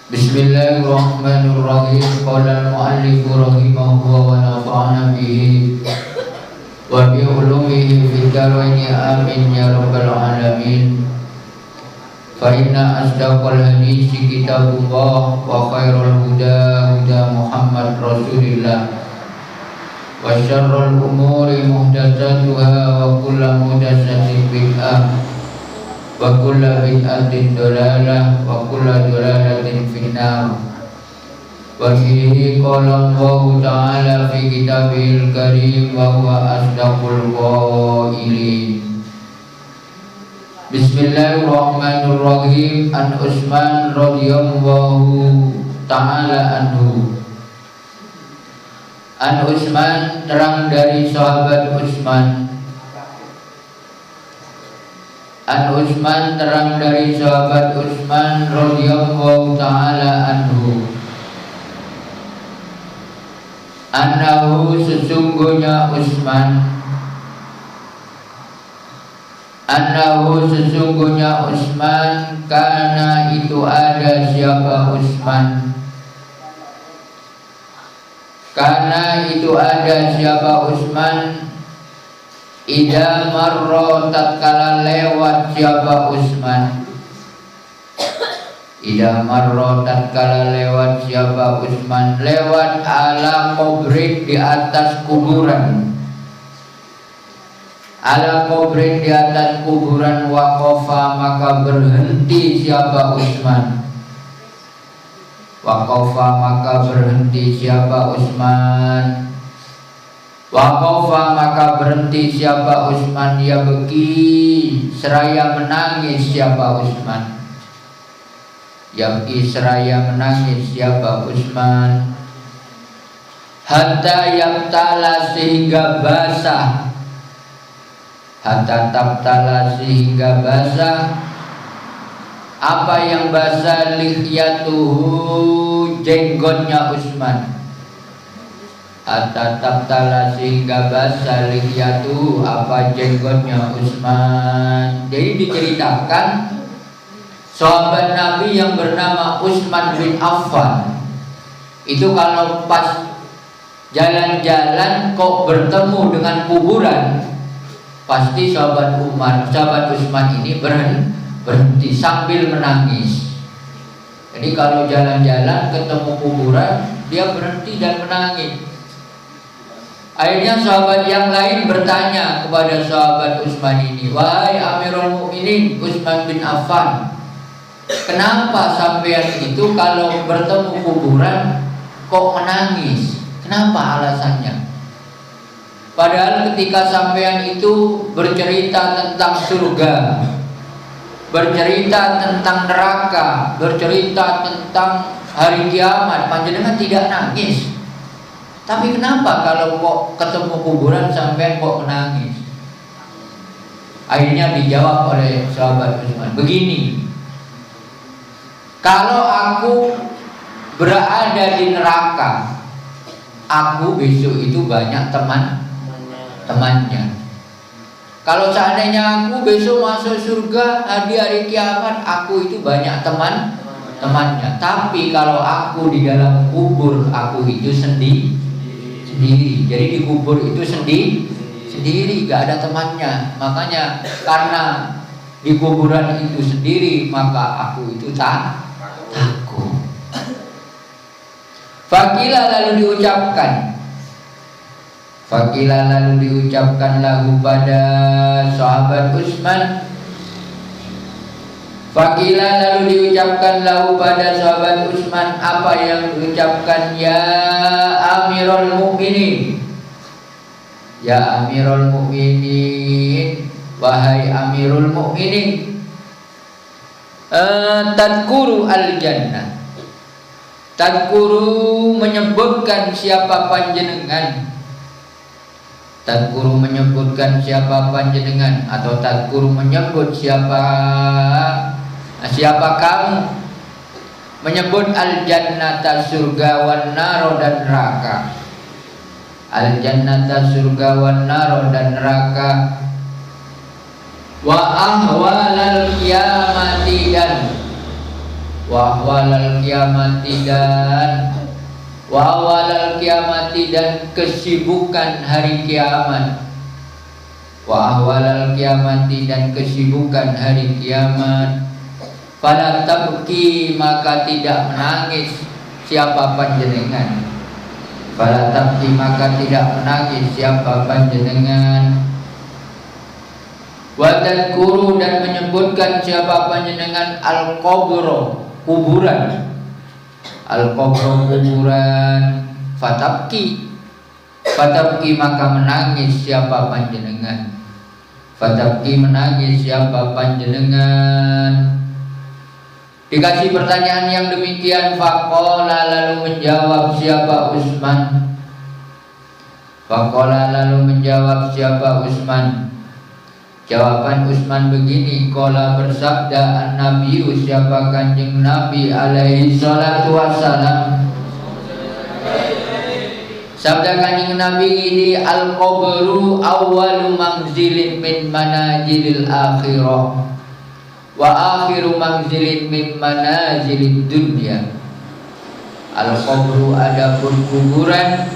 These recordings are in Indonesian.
Bismillahirrahmanirrahim. Qala al-mu'allif rahimahullah wa nafa'ana bihi wa bi ulumihi fid dharain amin ya rabbal alamin. Fa inna asdaqal hadisi kitabullah wa khairul huda huda Muhammad Rasulillah wa syarrul umuri muhdatsatuha wa kullu muhdatsatin bid'ah wa kullu bid'atin dhalalah wa kullu dhalalatin finnar. Wa fihi qala Allahu ta'ala fi kitabil karim wa huwa asdaqul qailin. Bismillahirrahmanirrahim. An Utsman radhiyallahu ta'ala anhu. An Utsman, terang dari sahabat Utsman. An Utsman, terang dari sahabat Utsman radhiyallahu ta'ala anhu. Annahu, sesungguhnya Utsman. Annahu, sesungguhnya Utsman, karena itu ada siapa Utsman. Karena itu ada siapa Utsman. Idza marra, tatkala lewat siapa Utsman. Idza marra, tatkala lewat siapa Utsman. Lewat ala kubrin, di atas kuburan. Ala kubrin, di atas kuburan. Waqafa, maka berhenti siapa Utsman. Waqafa, maka berhenti siapa Utsman. Waqafa, maka berhenti siapa Utsman. Ya beki, seraya menangis siapa Utsman. Ya beki, seraya menangis siapa Utsman. Hatta yabtala, sehingga basah. Hatta tabtala, sehingga basah. Apa yang basah? Lihyatuhu, jenggotnya Utsman. Hatta tabtala, sehingga basah. Lihyatuhu, apa jenggotnya Utsman. Jadi diceritakan sahabat Nabi yang bernama Utsman bin Affan itu kalau pas jalan-jalan kok bertemu dengan kuburan, pasti sahabat Utsman ini berhenti sambil menangis. Jadi kalau jalan-jalan ketemu kuburan, dia berhenti dan menangis. Akhirnya sahabat yang lain bertanya kepada sahabat Utsman ini, "Wahai Amirul Mukminin Utsman bin Affan, kenapa sampean itu kalau bertemu kuburan kok menangis? Kenapa alasannya? Padahal ketika sampean itu bercerita tentang surga, bercerita tentang neraka, bercerita tentang hari kiamat, panjenengan tidak nangis. Tapi kenapa kalau kok ketemu kuburan sampean kok menangis?" Akhirnya dijawab oleh sahabat Utsman, begini, kalau aku berada di neraka, aku besok itu banyak temannya. Kalau seandainya aku besok masuk surga di hari kiamat, aku itu banyak temannya. Tapi kalau aku di dalam kubur, aku itu sendiri. Jadi di kubur itu sendiri, gak ada temannya. Makanya karena di kuburan itu sendiri, maka aku itu takut. Fakila, lalu diucapkan lahu pada sahabat Utsman. Fakila, lalu diucapkan lahu pada sahabat Utsman. Apa yang diucapkan? Ya Amirul Mukminin, ya Amirul Mukminin, wahai Amirul Mukminin. Tadkuru al-jannah, tadkuru menyebutkan siapa panjenengan. Tadkuru menyebutkan siapa panjenengan, atau tadkuru menyebut siapa kamu. Menyebut al-jannata, surga, wan naro, dan neraka. Al-jannata, surga, wan naro, dan neraka. Wa ahwalal kiamati, dan wa ahwalal kiamati dan kesibukan hari kiamat, wa ahwalal kiamati dan kesibukan hari kiamat. Fala tabki, maka tidak menangis siapa panjenengan. Fala tabki, maka tidak menangis siapa panjenengan. Wa tadkuru, dan menyebutkan siapa panjenengan al-qabro, kuburan. Al-qabro, kuburan. Fatabki, maka menangis siapa panjenengan. Fatabki, menangis siapa panjenengan. Dikasih pertanyaan yang demikian, faqala, lalu menjawab siapa Utsman. Faqala, lalu menjawab siapa Utsman. Jawaban Utsman begini, qala, bersabda an-nabi, siapa kanjeng Nabi alaihi salatu wassalam. Sabda kanjeng Nabi ini, al-qabru awwalu manzilin min manazilil akhirah wa akhiru manzilin min manazilid dunya. Al-qabru, adapun kuburan,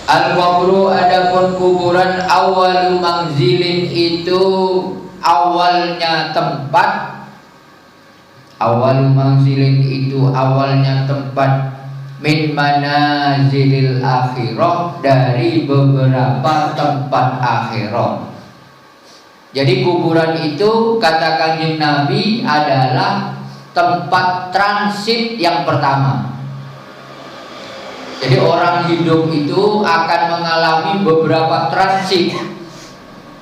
al-qabru, adapun kuburan, awalu manzilin, itu awalnya tempat. Awalu manzilin, itu awalnya tempat. Min manazilil akhirah, dari beberapa tempat akhirat. Jadi kuburan itu, kata kanjeng Nabi, adalah tempat transit yang pertama. Jadi orang hidup itu akan mengalami beberapa transit.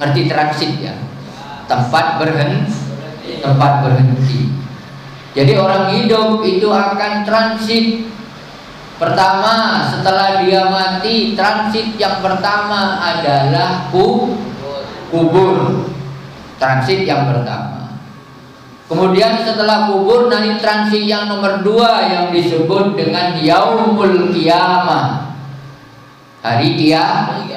Ngerti transit ya? Tempat berhenti. Jadi orang hidup itu akan transit. Pertama, setelah dia mati, transit yang pertama adalah kubur. Transit yang pertama. Kemudian setelah kubur, nanti transit yang nomor 2 yang disebut dengan yaumul qiyamah, hari kiamat.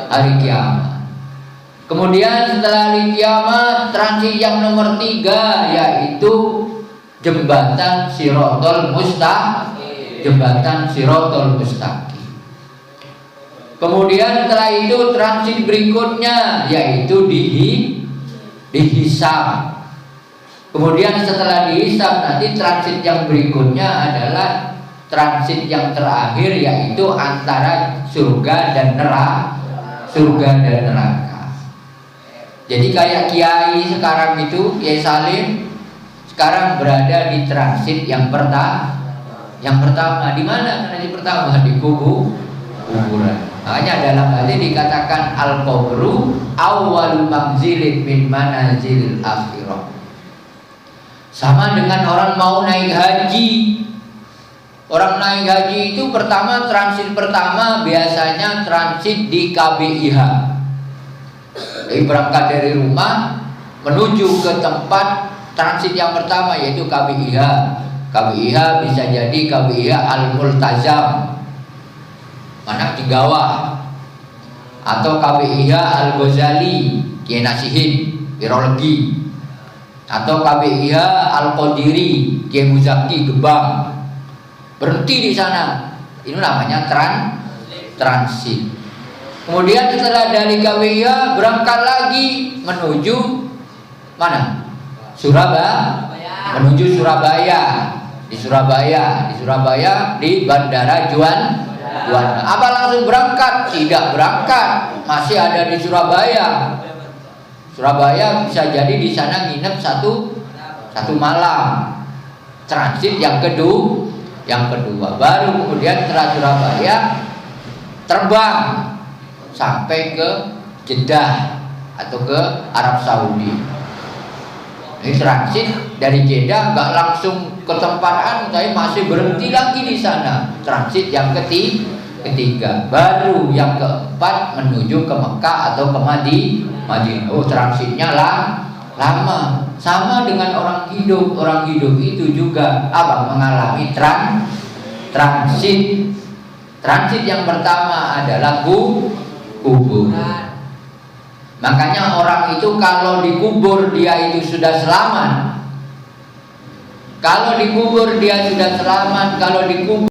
Kemudian setelah hari kiamat, transit yang nomor 3 yaitu jembatan Shiratal Mustaqim. Kemudian setelah itu transit berikutnya yaitu dihisab. Kemudian setelah dihisab, nanti transit yang berikutnya adalah transit yang terakhir, yaitu antara surga dan neraka. Jadi kayak kiai sekarang itu, Kiai Salim sekarang berada di transit yang pertama. Di mana transit pertama? Di kuburan. Makanya dalam hal ini dikatakan al-qabru awwalu manzilin min manazilil akhirah. Sama dengan orang mau naik haji. Orang naik haji itu pertama, transit pertama biasanya transit di KBIH. Jadi berangkat dari rumah menuju ke tempat transit yang pertama, yaitu KBIH. KBIH bisa jadi KBIH Al-Multazam, Manak Tigawah, atau KBIH Al-Ghazali, Kiai Nasihin, Virologi, atau KBIH Al-Qadiri, Kiai Muzaki, Gebang. Berhenti di sana. Ini namanya transit. Kemudian setelah dari KBIH berangkat lagi menuju mana? Menuju Surabaya. Di Surabaya di Bandara Juanda. Apa langsung berangkat? Tidak berangkat, masih ada di Surabaya. Surabaya bisa jadi di sana nginep satu malam. Transit yang kedua. Baru kemudian setelah Surabaya terbang sampai ke Jeddah atau ke Arab Saudi. Ini transit dari Jeddah, nggak langsung ke tempat tapi masih berhenti lagi di sana. Transit yang ketiga. Baru yang keempat menuju ke Mekah atau ke Madinah. Transitnya lama. Sama dengan orang hidup. Orang hidup itu juga mengalami transit. Transit yang pertama adalah kubur. Makanya orang itu kalau dikubur dia itu sudah selamat. Kalau dikubur dia sudah selamat, kalau dikubur